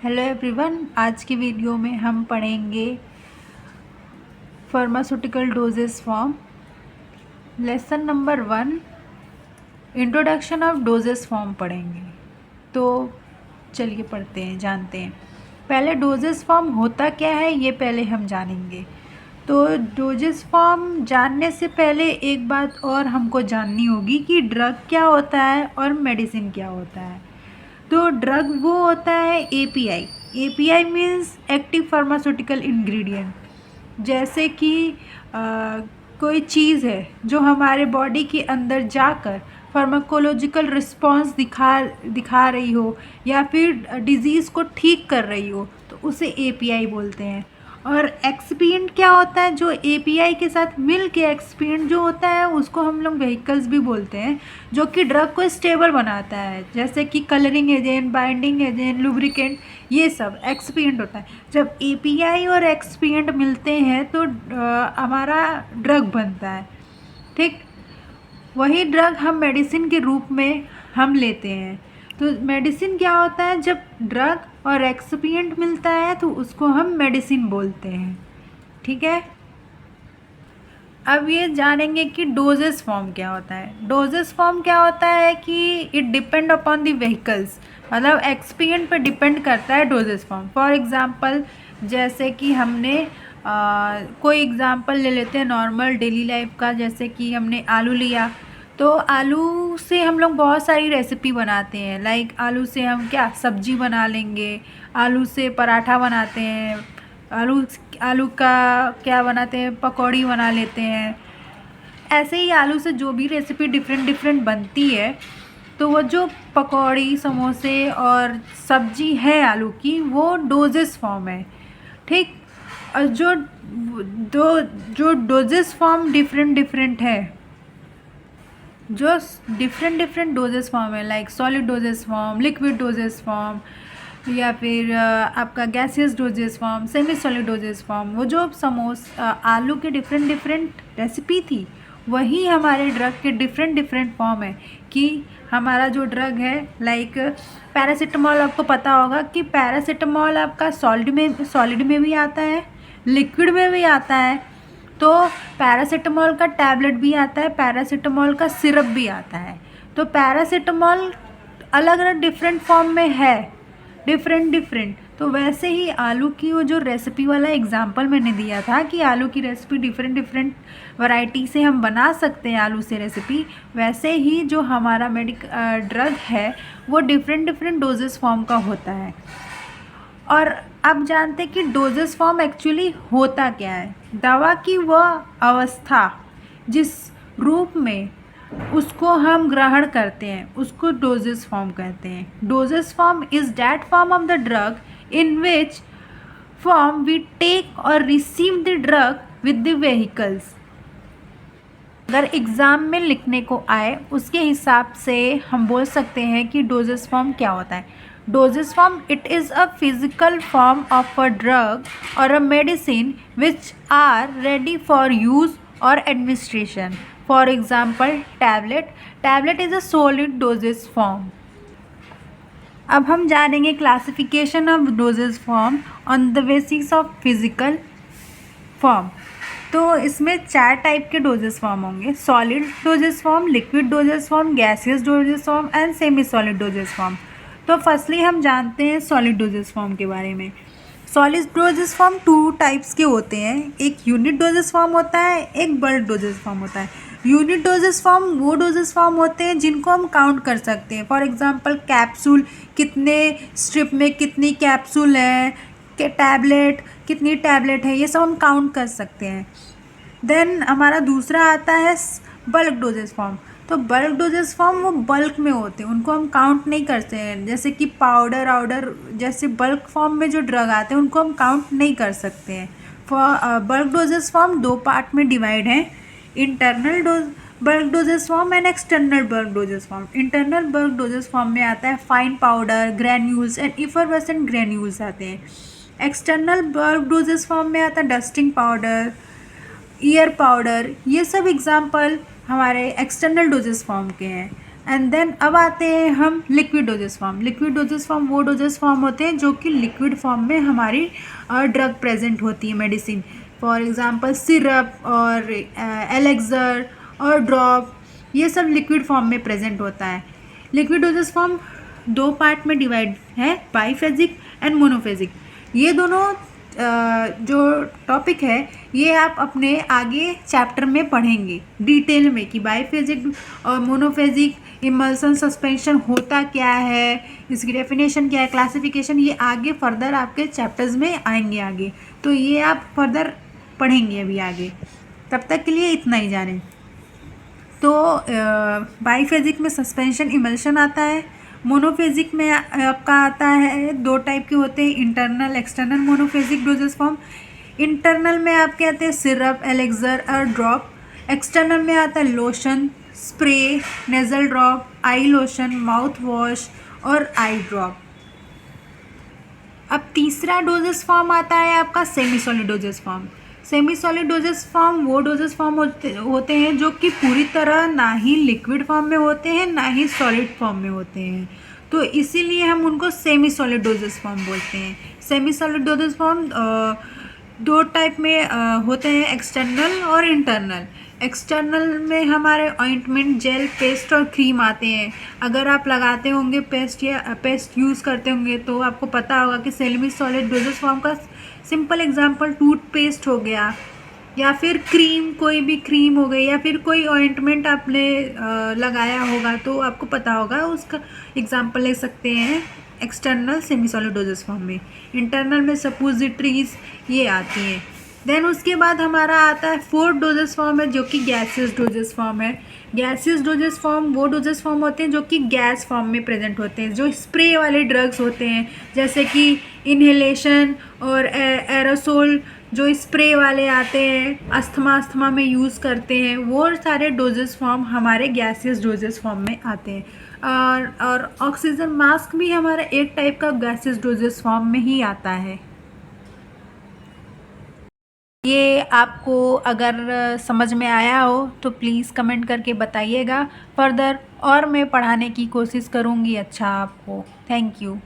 Hello everyone, आज की video में हम पढ़ेंगे pharmaceutical doses form. Lesson number 1 introduction of dosage form पढ़ेंगे। तो चलिए पढ़ते हैं, जानते हैं। पहले डोजेस फॉर्म होता क्या है ये पहले हम जानेंगे। तो डोजेस फॉर्म जानने से पहले एक बात और हमको जाननी होगी कि ड्रग क्या होता है और मेडिसिन क्या होता है। तो ड्रग वो होता है API. API means active pharmaceutical ingredient. जैसे कि कोई चीज़ है जो हमारे बॉडी के अंदर जाकर फार्माकोलॉजिकल रिस्पॉन्स दिखा रही हो या फिर डिजीज़ को ठीक कर रही हो, तो उसे एपीआई बोलते हैं। और एक्सपिएंट क्या होता है, जो एपीआई के साथ मिल के एक्सपिएंट जो होता है उसको हम लोग व्हीकल्स भी बोलते हैं, जो कि ड्रग को स्टेबल बनाता है। जैसे कि colouring agent, binding agent, lubricant, ये सब एक्सपिएंट होता है। जब एपीआई और एक्सपिएंट मिलते हैं तो हमारा ड्रग बनता है। ठीक, वही ड्रग हम मेडिसिन के रूप में हम लेते हैं। तो मेडिसिन क्या होता है, जब ड्रग और एक्सपिएंट मिलता है तो उसको हम मेडिसिन बोलते हैं। ठीक है, अब ये जानेंगे कि डोजेस फॉर्म क्या होता है। डोजेस फॉर्म क्या होता है कि it depend upon the vehicles, मतलब एक्सपिएंट पर डिपेंड करता है डोजेस फॉर्म। फॉर एग्जांपल, जैसे कि हमने कोई एग्जांपल ले लेते हैं नॉर्मल डेली लाइफ का। जैसे कि हमने आलू लिया, तो आलू से हम लोग बहुत सारी रेसिपी बनाते हैं। लाइक आलू से हम क्या सब्जी बना लेंगे, आलू से पराठा बनाते हैं, आलू आलू का क्या बनाते हैं, पकौड़ी बना लेते हैं। ऐसे ही आलू से जो भी रेसिपी डिफरेंट डिफरेंट बनती है, तो वो जो पकौड़ी, समोसे और सब्जी है आलू की, वो डोजेस फॉर्म है। ठीक, और जो डोजेस फॉर्म डिफरेंट डिफरेंट है, जो डिफरेंट डिफरेंट डोजेस फॉर्म है, like solid dosage form, liquid dosage form, या फिर आपका gaseous dosage form, semi solid dosage form. वो जो आलू के डिफरेंट डिफरेंट रेसिपी थी, वही हमारे ड्रग के डिफरेंट डिफरेंट फॉर्म है। कि हमारा जो ड्रग है, लाइक पैरासीटामॉल, आपको पता होगा कि पैरासीटामॉल आपका सॉलिड में भी आता है, लिक्विड में भी आता है। तो पैरासीटामॉल का टैबलेट भी आता है, पैरासीटामॉल का सिरप भी आता है। तो पैरासीटामॉल अलग अलग डिफरेंट फॉर्म में है, डिफरेंट। तो वैसे ही आलू की वो जो रेसिपी वाला एग्जांपल मैंने दिया था कि आलू की रेसिपी डिफरेंट डिफरेंट वैरायटी से हम बना सकते हैं आलू से रेसिपी, वैसे ही जो हमारा ड्रग है वो डिफरेंट डिफरेंट डोजेस फॉर्म का होता है। और अब जानते हैं कि डोजेस फॉर्म एक्चुअली होता क्या है। दवा की वह अवस्था जिस रूप में उसको हम ग्रहण करते हैं उसको डोजेस फॉर्म कहते हैं। Dosage form is that form of the drug in which form we take और receive the drug with the vehicles. अगर एग्ज़ाम में लिखने को आए उसके हिसाब से हम बोल सकते हैं कि डोजेस फॉर्म क्या होता है। Dosage form, it is a physical form of a drug और a medicine which are ready for use और administration. For example, tablet is a solid dosage form. अब हम जानेंगे classification of dosage form on the basis of physical form. तो इसमें 4 type के dosage form होंगे: solid dosage form, liquid dosage form, gaseous dosage form and semi solid dosage form. तो firstly हम जानते हैं सॉलिड डोजेस फॉर्म के बारे में। सॉलिड डोजेस फॉर्म 2 टाइप्स के होते हैं, एक यूनिट डोजेस फॉर्म होता है, एक बल्क डोजेस फॉर्म होता है। यूनिट डोजेस फॉर्म वो डोजेस फॉर्म होते हैं जिनको हम काउंट कर सकते हैं। फॉर एग्जांपल, कैप्सूल, कितने स्ट्रिप में कितनी कैप्सूल है, के टैबलेट कितनी टैबलेट है, ये सब हम काउंट कर सकते हैं। देन हमारा दूसरा आता है बल्क डोजेस फॉर्म। तो बल्क डोजेस फॉर्म वो बल्क में होते हैं, उनको हम काउंट नहीं करते हैं। जैसे कि पाउडर जैसे बल्क फॉर्म में जो ड्रग आते हैं उनको हम काउंट नहीं कर सकते हैं। बल्क डोजेस फॉर्म 2 पार्ट में डिवाइड है: internal bulk dosage form and external bulk dosage form. Internal bulk dosage form में आता है fine powder, granules and effervescent granules आते हैं। एक्सटर्नल बल्क डोजेस फॉर्म में आता है डस्टिंग पाउडर, ईयर पाउडर। ये सब एग्जाम्पल हमारे एक्सटर्नल डोजेस फॉर्म के हैं। एंड देन अब आते हैं हम liquid dosage form. Liquid dosage form वो डोजेस फॉर्म होते हैं जो कि लिक्विड फॉर्म में हमारी ड्रग प्रेजेंट होती है, मेडिसिन। फॉर एग्जांपल सिरप और एलेक्सर और ड्रॉप, ये सब लिक्विड फॉर्म में प्रेजेंट होता है। लिक्विड डोजेस फॉर्म दो पार्ट में डिवाइड है, बाईफेजिक एंड मोनोफेजिक। ये दोनों जो टॉपिक है ये आप अपने आगे चैप्टर में पढ़ेंगे डिटेल में कि बाईफेजिक और मोनोफेजिक इमल्सन सस्पेंशन होता क्या है, इसकी डेफिनेशन क्या है, क्लासिफिकेशन, ये आगे फर्दर आपके चैप्टर्स में आएंगे आगे, तो ये आप फर्दर पढ़ेंगे अभी आगे। तब तक के लिए इतना ही जानें। तो बाईफेजिक में सस्पेंशन इमल्शन आता है। मोनोफेजिक में आपका आता है, दो टाइप के होते हैं, internal external monophasic doses form. Internal में आपके आते हैं सिरप, एलेक्सर और ड्रॉप। एक्सटर्नल में आता है लोशन, स्प्रे, नेजल ड्रॉप, आई लोशन, माउथ वॉश और आई ड्रॉप। अब तीसरा डोजेस फॉर्म आता है आपका semi solid dosage form. Semi solid dosage form वो डोजेस फॉर्म होते हैं जो कि पूरी तरह ना ही लिक्विड फॉर्म में होते हैं ना ही सॉलिड फॉर्म में होते हैं, तो इसीलिए हम उनको सेमी सॉलिड डोजेस फॉर्म बोलते हैं। सेमी सॉलिड डोजेस फॉर्म दो टाइप में होते हैं, एक्सटर्नल और इंटरनल। एक्सटर्नल में हमारे ऑइंटमेंट, जेल, पेस्ट और क्रीम आते हैं। अगर आप लगाते होंगे पेस्ट या पेस्ट यूज़ करते होंगे तो आपको पता होगा कि सेमी सॉलिड डोजेस फॉर्म का सिंपल एग्जांपल टूथपेस्ट हो गया, या फिर क्रीम, कोई भी क्रीम हो गई, या फिर कोई ऑइंटमेंट आपने लगाया होगा तो आपको पता होगा, उसका एग्जांपल ले सकते हैं external semi solid dosage form में। इंटरनल में सपोजिटरीज ये आती हैं। देन उसके बाद हमारा आता है फोर्थ डोजेस फॉर्म है जो कि गैसियस डोजेस फॉर्म है। गैसियस डोजेस फॉर्म वो डोजेस फॉर्म होते हैं जो कि गैस फॉर्म में प्रेजेंट होते हैं, जो स्प्रे वाले ड्रग्स होते हैं, जैसे कि इन्हेलेशन और एरोसोल, जो स्प्रे वाले आते हैं, अस्थमा में यूज़ करते हैं, वो सारे डोजेस फॉर्म हमारे गैसियस डोजेस फॉर्म में आते हैं। और ऑक्सीजन मास्क भी हमारा एक टाइप का गैसियस डोजेस फॉर्म में ही आता है। ये आपको अगर समझ में आया हो तो प्लीज़ कमेंट करके बताइएगा फर्दर, और मैं पढ़ाने की कोशिश करूँगी अच्छा आपको। Thank you.